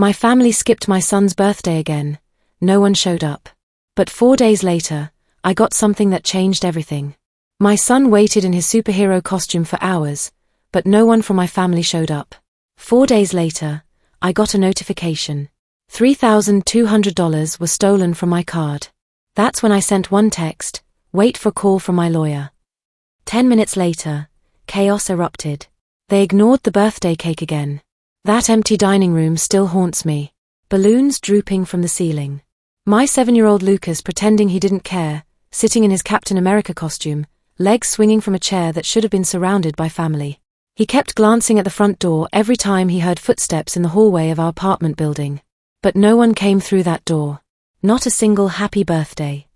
My family skipped my son's birthday again. No one showed up. But 4 days later, I got something that changed everything. My son waited in his superhero costume for hours, but no one from my family showed up. 4 days later, I got a notification. $3,200 was stolen from my card. That's when I sent one text, "Wait for call from my lawyer." 10 minutes later, chaos erupted. They ignored the birthday cake again. That empty dining room still haunts me. Balloons drooping from the ceiling. My 7-year-old Lucas pretending he didn't care, sitting in his Captain America costume, legs swinging from a chair that should have been surrounded by family. He kept glancing at the front door every time he heard footsteps in the hallway of our apartment building. But no one came through that door. Not a single happy birthday.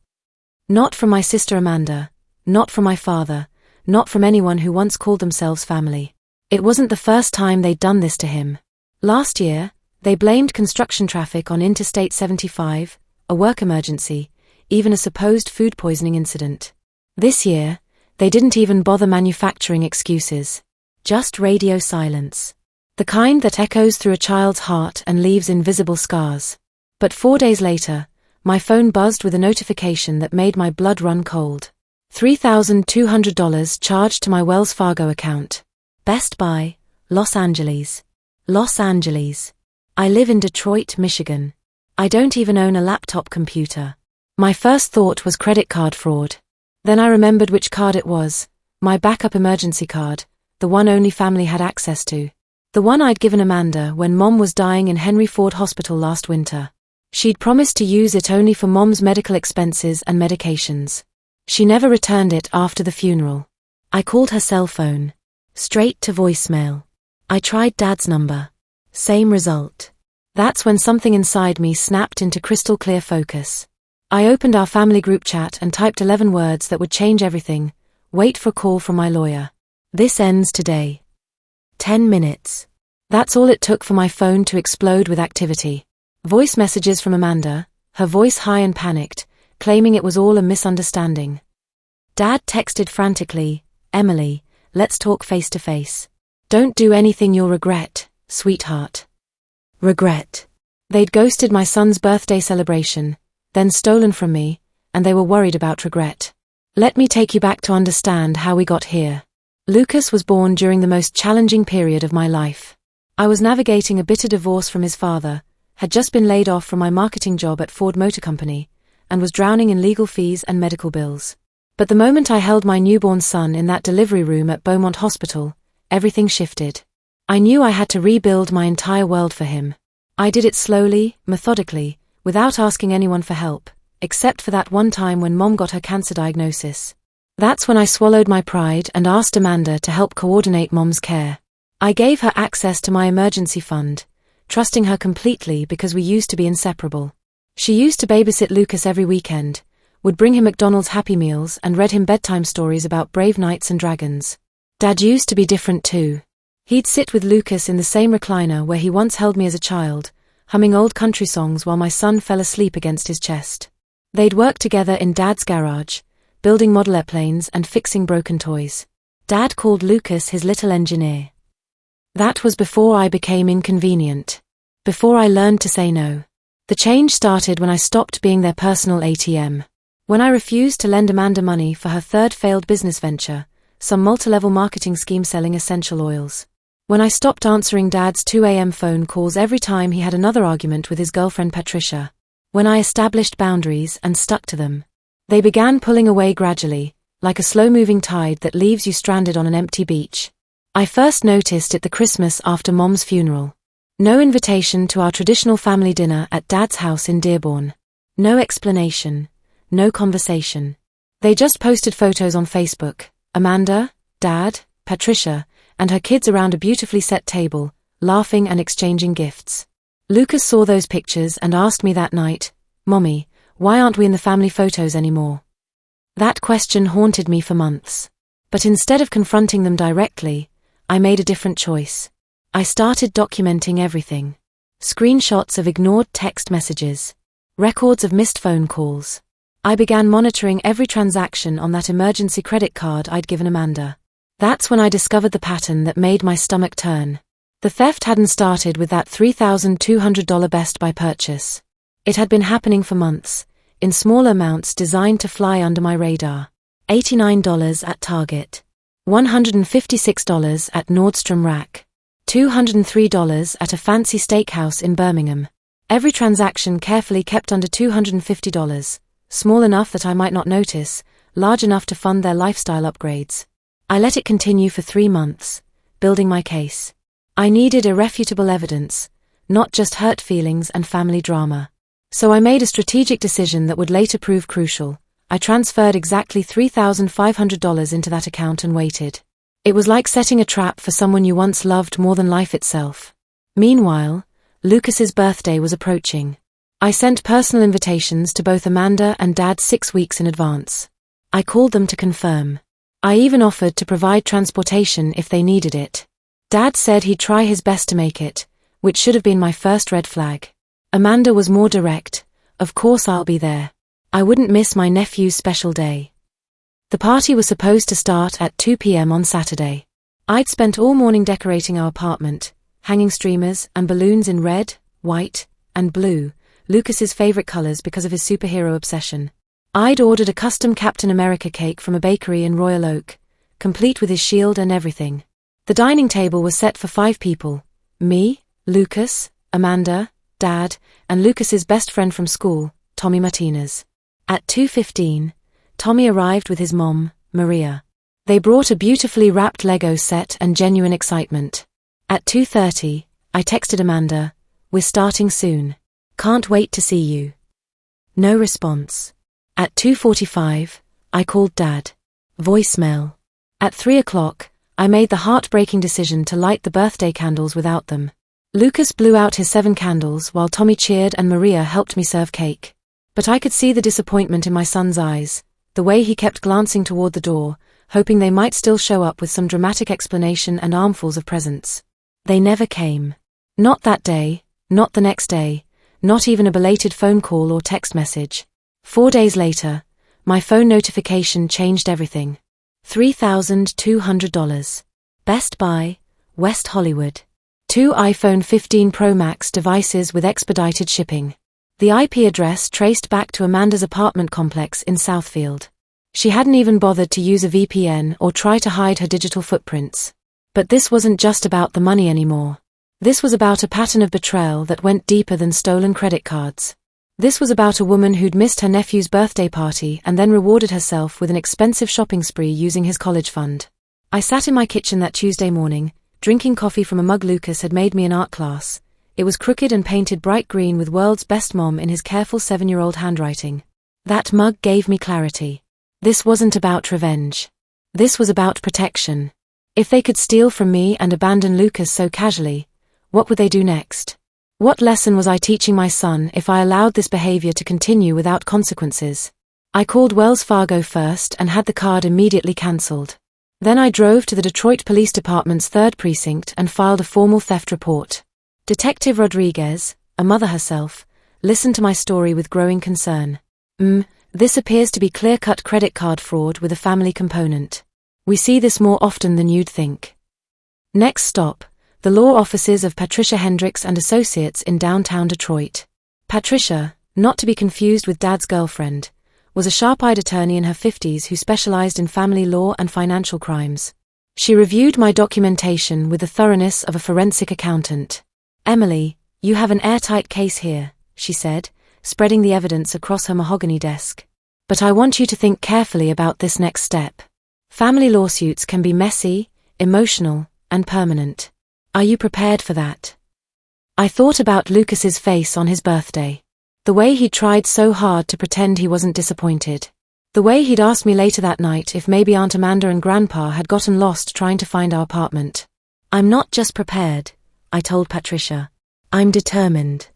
Not from my sister Amanda, not from my father, not from anyone who once called themselves family. It wasn't the first time they'd done this to him. Last year, they blamed construction traffic on Interstate 75, a work emergency, even a supposed food poisoning incident. This year, they didn't even bother manufacturing excuses. Just radio silence. The kind that echoes through a child's heart and leaves invisible scars. But 4 days later, my phone buzzed with a notification that made my blood run cold. $3,200 charged to my Wells Fargo account. Best Buy, Los Angeles. Los Angeles. I live in Detroit, Michigan. I don't even own a laptop computer. My first thought was credit card fraud. Then I remembered which card it was. My backup emergency card, the one only family had access to. The one I'd given Amanda when Mom was dying in Henry Ford Hospital last winter. She'd promised to use it only for Mom's medical expenses and medications. She never returned it after the funeral. I called her cell phone. Straight to voicemail. I tried Dad's number. Same result. That's when something inside me snapped into crystal clear focus. I opened our family group chat and typed 11 words that would change everything. Wait for call from my lawyer. This ends today. 10 minutes. That's all it took for my phone to explode with activity. Voice messages from Amanda, her voice high and panicked, claiming it was all a misunderstanding. Dad texted frantically, "Emily, let's talk face to face. Don't do anything you'll regret, sweetheart." Regret. They'd ghosted my son's birthday celebration, then stolen from me, and they were worried about regret. Let me take you back to understand how we got here. Lucas was born during the most challenging period of my life. I was navigating a bitter divorce from his father, had just been laid off from my marketing job at Ford Motor Company, and was drowning in legal fees and medical bills. But the moment I held my newborn son in that delivery room at Beaumont Hospital, everything shifted. I knew I had to rebuild my entire world for him. I did it slowly, methodically, without asking anyone for help, except for that one time when Mom got her cancer diagnosis. That's when I swallowed my pride and asked Amanda to help coordinate Mom's care. I gave her access to my emergency fund, trusting her completely because we used to be inseparable. She used to babysit Lucas every weekend, would bring him McDonald's Happy Meals and read him bedtime stories about brave knights and dragons. Dad used to be different too. He'd sit with Lucas in the same recliner where he once held me as a child, humming old country songs while my son fell asleep against his chest. They'd work together in Dad's garage, building model airplanes and fixing broken toys. Dad called Lucas his little engineer. That was before I became inconvenient. Before I learned to say no. The change started when I stopped being their personal ATM. When I refused to lend Amanda money for her third failed business venture, some multi-level marketing scheme selling essential oils. When I stopped answering Dad's 2 a.m. phone calls every time he had another argument with his girlfriend Patricia. When I established boundaries and stuck to them. They began pulling away gradually, like a slow-moving tide that leaves you stranded on an empty beach. I first noticed it the Christmas after Mom's funeral. No invitation to our traditional family dinner at Dad's house in Dearborn. No explanation. No conversation. They just posted photos on Facebook. Amanda, Dad, Patricia, and her kids around a beautifully set table, laughing and exchanging gifts. Lucas saw those pictures and asked me that night, "Mommy, why aren't we in the family photos anymore?" That question haunted me for months. But instead of confronting them directly, I made a different choice. I started documenting everything. Screenshots of ignored text messages. Records of missed phone calls. I began monitoring every transaction on that emergency credit card I'd given Amanda. That's when I discovered the pattern that made my stomach turn. The theft hadn't started with that $3,200 Best Buy purchase. It had been happening for months, in small amounts designed to fly under my radar. $89 at Target. $156 at Nordstrom Rack. $203 at a fancy steakhouse in Birmingham. Every transaction carefully kept under $250, small enough that I might not notice, large enough to fund their lifestyle upgrades. I let it continue for 3 months, building my case. I needed irrefutable evidence, not just hurt feelings and family drama. So I made a strategic decision that would later prove crucial. I transferred exactly $3,500 into that account and waited. It was like setting a trap for someone you once loved more than life itself. Meanwhile, Lucas's birthday was approaching. I sent personal invitations to both Amanda and Dad 6 weeks in advance. I called them to confirm. I even offered to provide transportation if they needed it. Dad said he'd try his best to make it, which should have been my first red flag. Amanda was more direct. Of course I'll be there. I wouldn't miss my nephew's special day. The party was supposed to start at 2 p.m. on Saturday. I'd spent all morning decorating our apartment, hanging streamers and balloons in red, white, and blue, Lucas's favorite colors because of his superhero obsession. I'd ordered a custom Captain America cake from a bakery in Royal Oak, complete with his shield and everything. The dining table was set for 5 people. Me, Lucas, Amanda, Dad, and Lucas's best friend from school, Tommy Martinez. At 2:15, Tommy arrived with his mom, Maria. They brought a beautifully wrapped Lego set and genuine excitement. At 2:30, I texted Amanda, "We're starting soon. Can't wait to see you." No response. At 2:45, I called Dad. Voicemail. At 3 o'clock, I made the heartbreaking decision to light the birthday candles without them. Lucas blew out his 7 candles while Tommy cheered and Maria helped me serve cake. But I could see the disappointment in my son's eyes, the way he kept glancing toward the door, hoping they might still show up with some dramatic explanation and armfuls of presents. They never came. Not that day, not the next day, not even a belated phone call or text message. 4 days later, my phone notification changed everything. $3,200. Best Buy, West Hollywood. 2 iPhone 15 Pro Max devices with expedited shipping. The IP address traced back to Amanda's apartment complex in Southfield. She hadn't even bothered to use a VPN or try to hide her digital footprints. But this wasn't just about the money anymore. This was about a pattern of betrayal that went deeper than stolen credit cards. This was about a woman who'd missed her nephew's birthday party and then rewarded herself with an expensive shopping spree using his college fund. I sat in my kitchen that Tuesday morning, drinking coffee from a mug Lucas had made me in art class. It was crooked and painted bright green with "World's Best Mom" in his careful 7-year-old handwriting. That mug gave me clarity. This wasn't about revenge. This was about protection. If they could steal from me and abandon Lucas so casually, what would they do next? What lesson was I teaching my son if I allowed this behavior to continue without consequences? I called Wells Fargo first and had the card immediately cancelled. Then I drove to the Detroit Police Department's 3rd Precinct and filed a formal theft report. Detective Rodriguez, a mother herself, listened to my story with growing concern. This appears to be clear-cut credit card fraud with a family component. We see this more often than you'd think. Next stop, the law offices of Patricia Hendricks and Associates in downtown Detroit. Patricia, not to be confused with Dad's girlfriend, was a sharp-eyed attorney in her 50s who specialized in family law and financial crimes. She reviewed my documentation with the thoroughness of a forensic accountant. "Emily, you have an airtight case here," she said, spreading the evidence across her mahogany desk. "But I want you to think carefully about this next step. Family lawsuits can be messy, emotional, and permanent. Are you prepared for that?" I thought about Lucas's face on his birthday. The way he'd tried so hard to pretend he wasn't disappointed. The way he'd asked me later that night if maybe Aunt Amanda and Grandpa had gotten lost trying to find our apartment. "I'm not just prepared," I told Patricia. "I'm determined."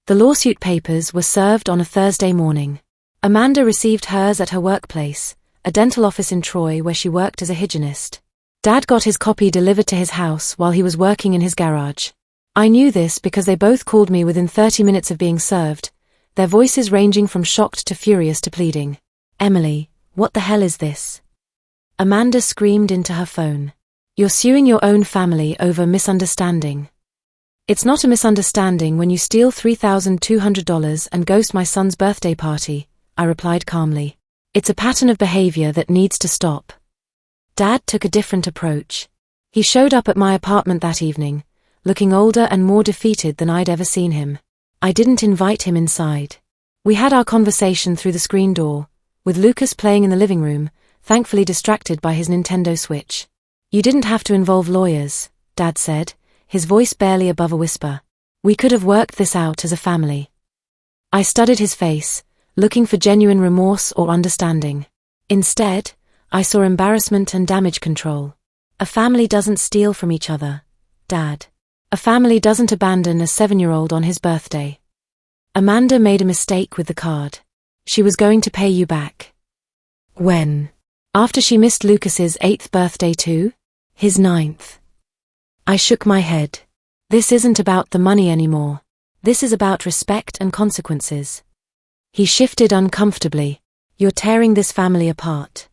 The lawsuit papers were served on a Thursday morning. Amanda received hers at her workplace, a dental office in Troy where she worked as a hygienist. Dad got his copy delivered to his house while he was working in his garage. I knew this because they both called me within 30 minutes of being served, their voices ranging from shocked to furious to pleading. "Emily, what the hell is this?" Amanda screamed into her phone. You're suing your own family over misunderstanding. It's not a misunderstanding when you steal $3,200 and ghost my son's birthday party, I replied calmly. It's a pattern of behavior that needs to stop. Dad took a different approach. He showed up at my apartment that evening, looking older and more defeated than I'd ever seen him. I didn't invite him inside. We had our conversation through the screen door, with Lucas playing in the living room, thankfully distracted by his Nintendo Switch. You didn't have to involve lawyers, Dad said, his voice barely above a whisper. We could have worked this out as a family. I studied his face, looking for genuine remorse or understanding. Instead, I saw embarrassment and damage control. A family doesn't steal from each other, Dad. A family doesn't abandon a 7-year-old on his birthday. Amanda made a mistake with the card. She was going to pay you back. When? After she missed Lucas's 8th birthday too? His 9th. I shook my head. This isn't about the money anymore. This is about respect and consequences. He shifted uncomfortably. You're tearing this family apart.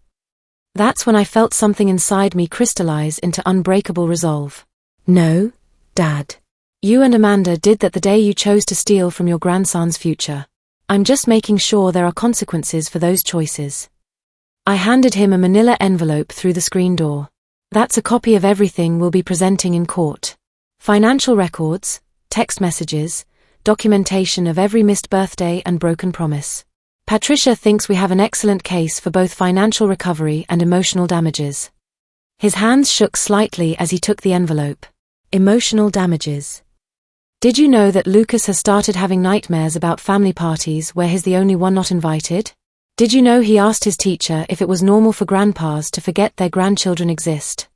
That's when I felt something inside me crystallize into unbreakable resolve. No, Dad. You and Amanda did that the day you chose to steal from your grandson's future. I'm just making sure there are consequences for those choices. I handed him a manila envelope through the screen door. That's a copy of everything we'll be presenting in court. Financial records, text messages, documentation of every missed birthday and broken promise. Patricia thinks we have an excellent case for both financial recovery and emotional damages. His hands shook slightly as he took the envelope. Emotional damages. Did you know that Lucas has started having nightmares about family parties where he's the only one not invited? Did you know he asked his teacher if it was normal for grandpas to forget their grandchildren exist?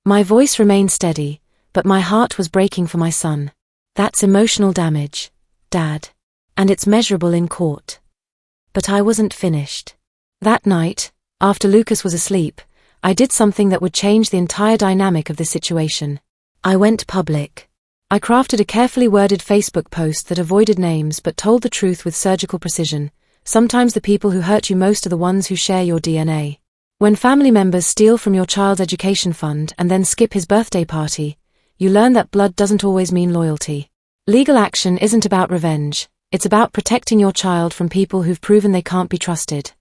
My voice remained steady, but my heart was breaking for my son. That's emotional damage, Dad. And it's measurable in court. But I wasn't finished. That night, after Lucas was asleep, I did something that would change the entire dynamic of the situation. I went public. I crafted a carefully worded Facebook post that avoided names but told the truth with surgical precision. Sometimes the people who hurt you most are the ones who share your DNA. When family members steal from your child's education fund and then skip his birthday party, you learn that blood doesn't always mean loyalty. Legal action isn't about revenge, it's about protecting your child from people who've proven they can't be trusted.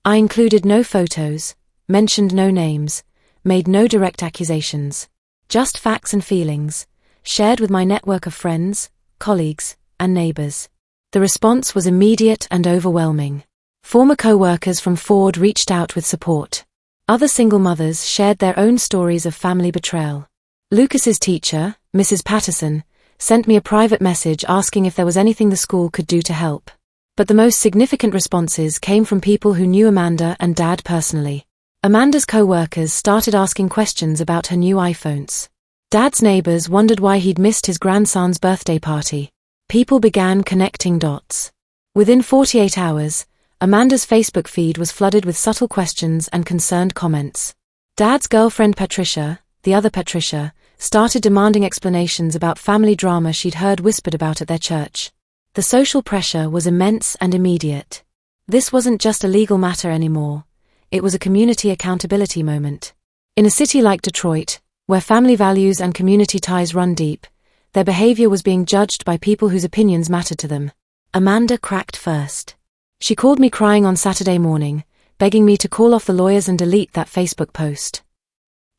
I included no photos, mentioned no names, made no direct accusations. Just facts and feelings, shared with my network of friends, colleagues, and neighbors. The response was immediate and overwhelming. Former co-workers from Ford reached out with support. Other single mothers shared their own stories of family betrayal. Lucas's teacher, Mrs. Patterson, sent me a private message asking if there was anything the school could do to help. But the most significant responses came from people who knew Amanda and Dad personally. Amanda's co-workers started asking questions about her new iPhones. Dad's neighbors wondered why he'd missed his grandson's birthday party. People began connecting dots. Within 48 hours, Amanda's Facebook feed was flooded with subtle questions and concerned comments. Dad's girlfriend Patricia, the other Patricia, started demanding explanations about family drama she'd heard whispered about at their church. The social pressure was immense and immediate. This wasn't just a legal matter anymore. It was a community accountability moment. In a city like Detroit, where family values and community ties run deep, their behavior was being judged by people whose opinions mattered to them. Amanda cracked first. She called me crying on Saturday morning, begging me to call off the lawyers and delete that Facebook post.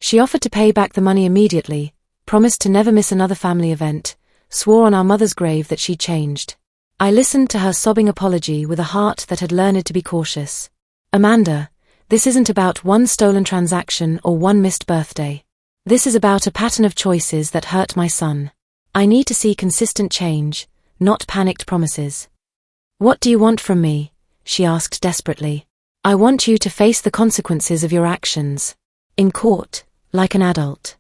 She offered to pay back the money immediately, promised to never miss another family event, swore on our mother's grave that she'd changed. I listened to her sobbing apology with a heart that had learned to be cautious. Amanda, this isn't about one stolen transaction or one missed birthday. This is about a pattern of choices that hurt my son. I need to see consistent change, not panicked promises. What do you want from me? She asked desperately. I want you to face the consequences of your actions. In court, like an adult.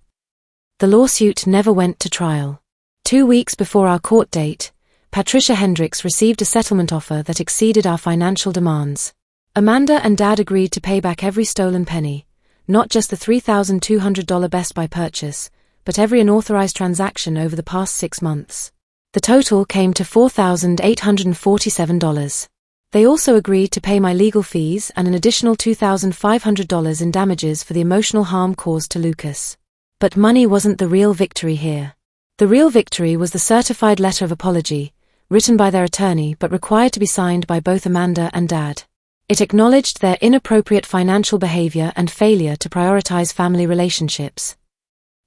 The lawsuit never went to trial. 2 weeks before our court date, Patricia Hendricks received a settlement offer that exceeded our financial demands. Amanda and Dad agreed to pay back every stolen penny. Not just the $3,200 Best Buy purchase, but every unauthorized transaction over the past 6 months. The total came to $4,847. They also agreed to pay my legal fees and an additional $2,500 in damages for the emotional harm caused to Lucas. But money wasn't the real victory here. The real victory was the certified letter of apology, written by their attorney but required to be signed by both Amanda and Dad. It acknowledged their inappropriate financial behavior and failure to prioritize family relationships.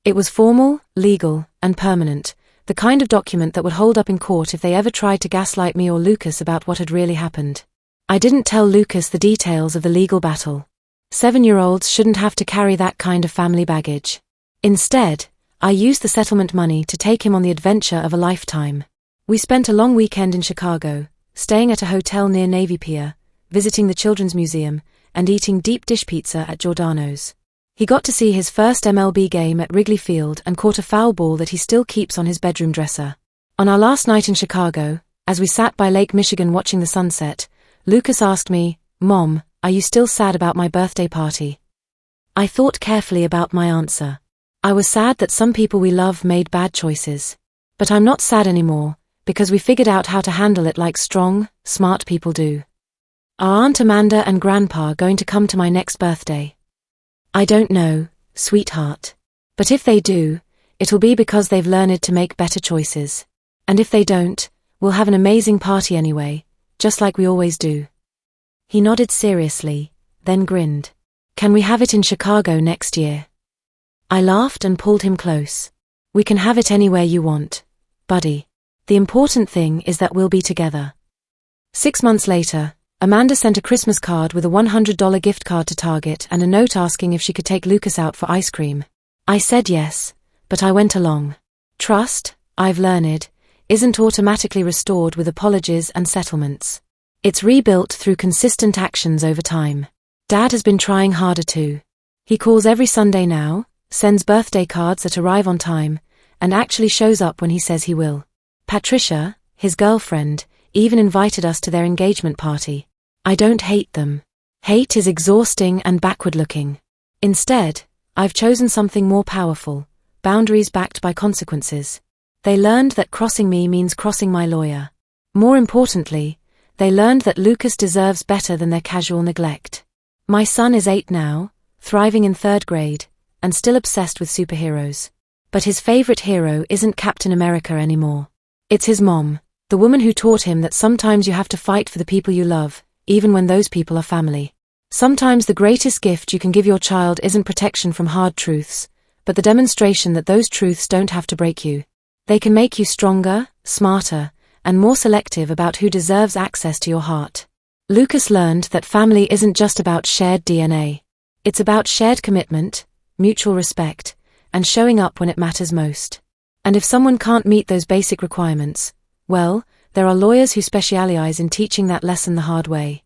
It was formal, legal, and permanent, the kind of document that would hold up in court if they ever tried to gaslight me or Lucas about what had really happened. I didn't tell Lucas the details of the legal battle. 7-year-olds shouldn't have to carry that kind of family baggage. Instead, I used the settlement money to take him on the adventure of a lifetime. We spent a long weekend in Chicago, staying at a hotel near Navy Pier, visiting the Children's Museum, and eating deep dish pizza at Giordano's. He got to see his first MLB game at Wrigley Field and caught a foul ball that he still keeps on his bedroom dresser. On our last night in Chicago, as we sat by Lake Michigan watching the sunset, Lucas asked me, "Mom, are you still sad about my birthday party?" I thought carefully about my answer. I was sad that some people we love made bad choices. But I'm not sad anymore, because we figured out how to handle it like strong, smart people do. Are Aunt Amanda and Grandpa going to come to my next birthday? I don't know, sweetheart. But if they do, it'll be because they've learned to make better choices. And if they don't, we'll have an amazing party anyway, just like we always do. He nodded seriously, then grinned. Can we have it in Chicago next year? I laughed and pulled him close. We can have it anywhere you want, buddy. The important thing is that we'll be together. 6 months later, Amanda sent a Christmas card with a $100 gift card to Target and a note asking if she could take Lucas out for ice cream. I said yes, but I went along. Trust, I've learned, isn't automatically restored with apologies and settlements. It's rebuilt through consistent actions over time. Dad has been trying harder too. He calls every Sunday now, sends birthday cards that arrive on time, and actually shows up when he says he will. Patricia, his girlfriend, even invited us to their engagement party. I don't hate them. Hate is exhausting and backward-looking. Instead, I've chosen something more powerful, boundaries backed by consequences. They learned that crossing me means crossing my lawyer. More importantly, they learned that Lucas deserves better than their casual neglect. My son is 8 now, thriving in 3rd grade, and still obsessed with superheroes. But his favorite hero isn't Captain America anymore. It's his mom, the woman who taught him that sometimes you have to fight for the people you love, even when those people are family. Sometimes the greatest gift you can give your child isn't protection from hard truths, but the demonstration that those truths don't have to break you. They can make you stronger, smarter, and more selective about who deserves access to your heart. Lucas learned that family isn't just about shared DNA. It's about shared commitment, mutual respect, and showing up when it matters most. And if someone can't meet those basic requirements, well, there are lawyers who specialize in teaching that lesson the hard way.